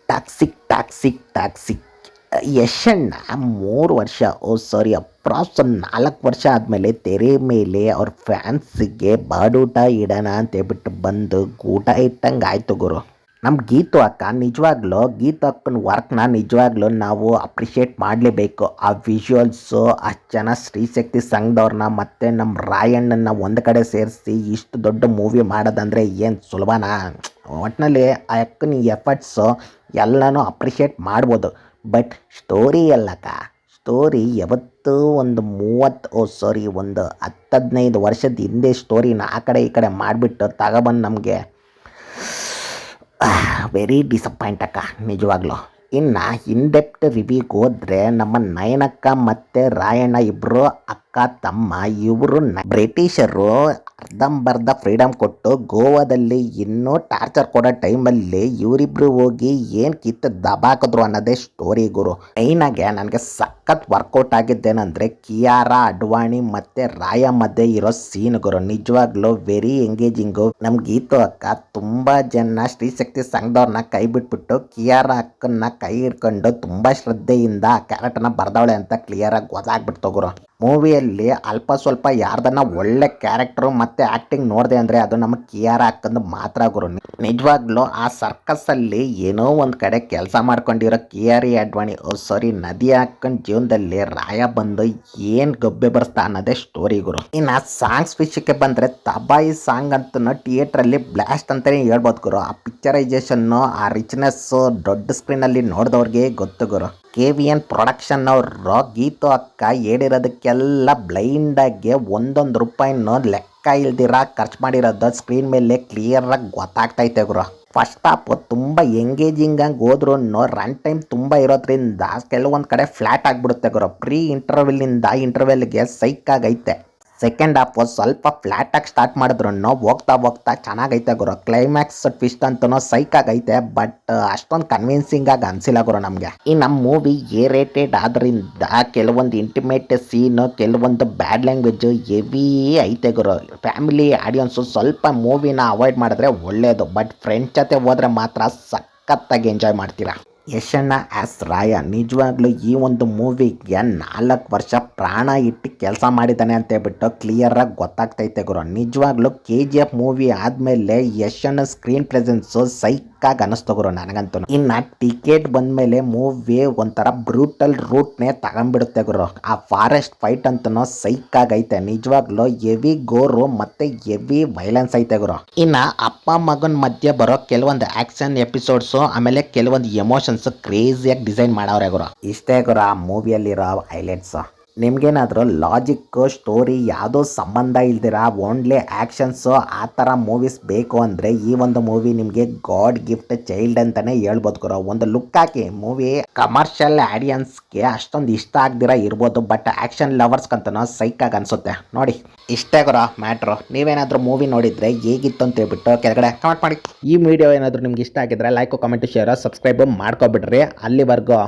Toxic ಯಶಣ್ಣ 3 ವರ್ಷ approx 4 ವರ್ಷ ಆದಮೇಲೆ ತೆರೆ ಮೇಲೆ ಅವ್ರ ಫ್ಯಾನ್ಸಿಗೆ ಬಾಡೂಟ ಇಡೋಣ ಅಂತೇಳ್ಬಿಟ್ಟು ಬಂದು ಊಟ ಇಟ್ಟಂಗೆ ಆಯಿತು ಗುರು. ನಮ್ಮ ಗೀತು ಅಕ್ಕ ನಿಜವಾಗ್ಲೂ ಗೀತು ಅಕ್ಕನ ವರ್ಕ್ನ ನಿಜವಾಗ್ಲೂ ನಾವು ಅಪ್ರಿಷಿಯೇಟ್ ಮಾಡಲೇಬೇಕು. ಆ ವಿಜುವಲ್ಸು ಅಷ್ಟು ಜನ ಸ್ತ್ರೀಶಕ್ತಿ ಸಂಘದವ್ರನ್ನ ಮತ್ತು ನಮ್ಮ ರಾಯಣ್ಣನ ಒಂದು ಕಡೆ ಸೇರಿಸಿ ಇಷ್ಟು ದೊಡ್ಡ ಮೂವಿ ಮಾಡೋದಂದರೆ ಏನು ಸುಲಭನಾ? ಒಟ್ಟಿನಲ್ಲಿ ಆ ಅಕ್ಕನ ಎಫರ್ಟ್ಸು ಎಲ್ಲನೂ ಅಪ್ರಿಷಿಯೇಟ್ ಮಾಡ್ಬೋದು. ಬಟ್ ಸ್ಟೋರಿ ಅಲ್ಲಕ್ಕ, ಸ್ಟೋರಿ ಯಾವತ್ತೂ ಒಂದು 10-15 ವರ್ಷದ ಹಿಂದೆ ಸ್ಟೋರಿನ ಆ ಕಡೆ ಈ ಕಡೆ ಮಾಡಿಬಿಟ್ಟು ತಗೊಬಂದು ನಮಗೆ ವೆರಿ ಡಿಸಪಾಯಿಂಟ್ ಅಕ್ಕ ನಿಜವಾಗ್ಲೂ. ಇನ್ನು ಇನ್ಡೆಪ್ತ್ ರಿವ್ಯೂಗೆ ಹೋದರೆ ನಮ್ಮ ನಯನಕ್ಕ ಮತ್ತು ರಾಯಣ್ಣ ಇಬ್ಬರು ಅಕ್ಕ ತಮ್ಮ ಇವರು ಬ್ರಿಟಿಷರು ಅರ್ಧಂಬರ್ಧ ಫ್ರೀಡಮ್ ಕೊಟ್ಟು ಗೋವಾದಲ್ಲಿ ಇನ್ನೂ ಟಾರ್ಚರ್ ಕೊಡೋ ಟೈಮಲ್ಲಿ ಇವರಿಬ್ರು ಹೋಗಿ ಏನು ಕಿತ್ತು ದಬಾಕಿದ್ರು ಅನ್ನೋದೇ ಸ್ಟೋರಿ ಗುರು. ಮೈನಾಗೆ ನನಗೆ ಸಖತ್ ವರ್ಕೌಟ್ ಆಗಿದ್ದೇನೆಂದರೆ ಕಿಯಾರಾ ಅಡ್ವಾಣಿ ಮತ್ತು ರಾಯ ಮಧ್ಯೆ ಇರೋ ಸೀನ್ ಗುರು. ನಿಜವಾಗ್ಲೂ ವೆರಿ ಎಂಗೇಜಿಂಗು. ನಮ್ಮ ಗೀತು ಅಕ್ಕ ತುಂಬ ಜನ ಸ್ತ್ರೀಶಕ್ತಿ ಸಂಘದವ್ರನ್ನ ಕೈ ಬಿಟ್ಬಿಟ್ಟು ಕಿಯಾರಾ ಅಕ್ಕನ್ನ ಕೈ ಹಿಡ್ಕೊಂಡು ತುಂಬ ಶ್ರದ್ಧೆಯಿಂದ ಆ ಕ್ಯಾರೆಕ್ಟರ್ನ ಬರ್ದವಳೆ ಅಂತ ಕ್ಲಿಯರಾಗಿ ಗೊತ್ತಾಗ್ಬಿಡ್ತು ಗುರು. ಮೂವಿಯಲ್ಲಿ ಅಲ್ಪ ಸ್ವಲ್ಪ ಯಾರ್ದನ್ನ ಒಳ್ಳೆ ಕ್ಯಾರೆಕ್ಟರು ಮತ್ತು ಆ್ಯಕ್ಟಿಂಗ್ ನೋಡಿದೆ ಅಂದರೆ ಅದು ನಮ್ಮ ಕಿಯಾರಾ ಅಕ್ಕಂದು ಮಾತ್ರ ಗುರು. ನಿಜವಾಗ್ಲೂ ಆ ಸರ್ಕಸ್ಸಲ್ಲಿ ಏನೋ ಒಂದು ಕಡೆ ಕೆಲಸ ಮಾಡ್ಕೊಂಡಿರೋ ಕಿಯಾರಿ ಅಡ್ವಾಣಿ ನದಿಯಾ ಅಕ್ಕನ ಜೀವನದಲ್ಲಿ ರಾಯ ಬಂದು ಏನು ಗಬ್ಬೆ ಬರ್ಸ್ತಾ ಅನ್ನೋದೇ ಸ್ಟೋರಿ ಗುರು. ಇನ್ನು ಸಾಂಗ್ಸ್ ವಿಷಯಕ್ಕೆ ಬಂದರೆ ತಬಾಯಿ ಸಾಂಗ್ ಅಂತೂ ಥಿಯೇಟ್ರಲ್ಲಿ ಬ್ಲಾಸ್ಟ್ ಅಂತಲೇ ಹೇಳ್ಬೋದು ಗುರು. ಆ ಪಿಕ್ಚರೈಸೇಷನ್ನು, ಆ ರಿಚ್ನೆಸ್ಸು ದೊಡ್ಡ ಸ್ಕ್ರೀನಲ್ಲಿ ನೋಡಿದವ್ರಿಗೆ ಗೊತ್ತು ಗುರು. KVN ಪ್ರೊಡಕ್ಷನ್ ಅವರು ಗೀತು ಅಕ್ಕ ಹೇಳಿರೋದಕ್ಕೆಲ್ಲ ಬ್ಲೈಂಡಾಗಿ ಒಂದೊಂದು ರೂಪಾಯಿನೂ ಲೆಕ್ಕ ಇಲ್ದಿರ ಖರ್ಚು ಮಾಡಿರೋದು ಸ್ಕ್ರೀನ್ ಮೇಲೆ ಕ್ಲಿಯರಾಗಿ ಗೊತ್ತಾಗ್ತೈತೆ ಗುರು. ಫಸ್ಟ್ ಹಾಫ್ ತುಂಬ ಎಂಗೇಜಿಂಗಾಗಿ ಹೋದ್ರೂ ರನ್ ಟೈಮ್ ತುಂಬ ಇರೋದ್ರಿಂದ ಕೆಲವೊಂದು ಕಡೆ ಫ್ಲ್ಯಾಟ್ ಆಗಿಬಿಡುತ್ತೆ ಗುರು. ಪ್ರೀ ಇಂಟರ್ವೆಲ್ಲಿಂದ ಇಂಟರ್ವೆಲ್ಗೆ ಸೈಕಾಗೈತೆ. ಸೆಕೆಂಡ್ ಹಾಫು ಸ್ವಲ್ಪ ಫ್ಲ್ಯಾಟಾಗಿ ಸ್ಟಾರ್ಟ್ ಮಾಡಿದ್ರು ಹೋಗ್ತಾ ಚೆನ್ನಾಗೈತೆ ಗುರು. ಕ್ಲೈಮ್ಯಾಕ್ಸ್ ಟ್ವಿಸ್ಟ್ ಅಂತೂ ಸೈಕಾಗೈತೆ, ಬಟ್ ಅಷ್ಟೊಂದು ಕನ್ವಿನ್ಸಿಂಗಾಗಿ ಅನಿಸಿಲ್ಲ ಗುರು ನಮಗೆ. ಈ ನಮ್ಮ ಮೂವಿ ರೇಟೆಡ್ ಆದ್ದರಿಂದ ಕೆಲವೊಂದು ಇಂಟಿಮೇಟ್ ಸೀನು, ಕೆಲವೊಂದು ಬ್ಯಾಡ್ ಲ್ಯಾಂಗ್ವೇಜು ಹೆವಿ ಐತೆ ಗುರು. ಫ್ಯಾಮಿಲಿ ಆಡಿಯನ್ಸು ಸ್ವಲ್ಪ ಮೂವಿನ ಅವಾಯ್ಡ್ ಮಾಡಿದ್ರೆ ಒಳ್ಳೆಯದು. ಬಟ್ ಫ್ರೆಂಡ್ಸ್ ಜೊತೆ ಹೋದರೆ ಮಾತ್ರ ಸಖತ್ತಾಗಿ ಎಂಜಾಯ್ ಮಾಡ್ತೀರಾ. ಯಶಣ್ಣ ಆ್ಯಸ್ ರಾಯ ನಿಜವಾಗ್ಲೂ ಈ ಒಂದು ಮೂವಿಗೆ 4 ವರ್ಷ ಪ್ರಾಣ ಇಟ್ಟು ಕೆಲಸ ಮಾಡಿದ್ದಾನೆ ಅಂತೇಳ್ಬಿಟ್ಟು ಕ್ಲಿಯರಾಗಿ ಗೊತ್ತಾಗ್ತೈತೆ ಗುರು. ನಿಜವಾಗ್ಲೂ KGF ಮೂವಿ ಆದಮೇಲೆ ಯಶಣ್ಣ ಸ್ಕ್ರೀನ್ ಪ್ರೆಸೆನ್ಸು ಸೈಕಾಗಿ ಅನ್ನಿಸ್ತು ಗುರು ನನಗಂತೂ. ಇನ್ನು ಟಿಕೆಟ್ ಬಂದಮೇಲೆ ಮೂವಿ ಒಂಥರ ಬ್ರೂಟಲ್ ರೂಟ್ನೇ ತಗೊಂಡ್ಬಿಡುತ್ತೆ ಗುರು. ಆ ಫಾರೆಸ್ಟ್ ಫೈಟ್ ಅಂತೂ ಸೈಕಾಗೈತೆ. ನಿಜವಾಗ್ಲೂ ಹೆವಿ ಗೋರು ಮತ್ತು ಹೆವಿ ವೈಲೆನ್ಸ್ ಐತೆ ಗುರು. ಇನ್ನು ಅಪ್ಪ ಮಗನ ಮಧ್ಯೆ ಬರೋ ಕೆಲವೊಂದು ಆ್ಯಕ್ಷನ್ ಎಪಿಸೋಡ್ಸು, ಆಮೇಲೆ ಕೆಲವೊಂದು ಎಮೋಷನ್ಸ್ ಕ್ರೇಜಿಯಾಗಿ ಡಿಸೈನ್ ಮಾಡವ್ರೆ ಗುರು. ಇಷ್ಟೇ ಗುರು ಆ ಮೂವಿಯಲ್ಲಿರೋ ಹೈಲೈಟ್ಸು. ನಿಮ್ಗೇನಾದರೂ ಲಾಜಿಕ್ಕು, ಸ್ಟೋರಿ ಯಾವುದೋ ಸಂಬಂಧ ಇಲ್ದಿರ ಓನ್ಲಿ ಆ್ಯಕ್ಷನ್ಸು ಆ ಥರ ಮೂವೀಸ್ ಬೇಕು ಅಂದರೆ ಈ ಒಂದು ಮೂವಿ ನಿಮಗೆ ಗಾಡ್ ಗಿಫ್ಟ್ ಚೈಲ್ಡ್ ಅಂತಲೇ ಹೇಳ್ಬೋದು ಗುರು. ಒಂದು ಲುಕ್ ಹಾಕಿ ಮೂವಿ ಕಮರ್ಷಿಯಲ್ ಆಡಿಯನ್ಸ್ಗೆ ಅಷ್ಟೊಂದು ಇಷ್ಟ ಆಗದಿರ ಇರ್ಬೋದು, ಬಟ್ ಆ್ಯಕ್ಷನ್ ಲವರ್ಸ್ಗಂತೂ ಸೈಕಾಗಿ ಅನಿಸುತ್ತೆ ನೋಡಿ. ಇಷ್ಟೇ ಗುರು ಮ್ಯಾಟ್ರು. ನೀವೇನಾದರೂ ಮೂವಿ ನೋಡಿದರೆ ಹೇಗಿತ್ತು ಅಂತ ಹೇಳ್ಬಿಟ್ಟು ಕೆಳಗಡೆ ಕಮೆಂಟ್ ಮಾಡಿ. ಈ ವಿಡಿಯೋ ಏನಾದರೂ ನಿಮ್ಗೆ ಇಷ್ಟ ಆಗಿದ್ರೆ ಲೈಕು, ಕಮೆಂಟು, ಶೇರು, ಸಬ್ಸ್ಕ್ರೈಬು ಮಾಡ್ಕೊಬಿಡ್ರಿ. ಅಲ್ಲಿವರೆಗೂ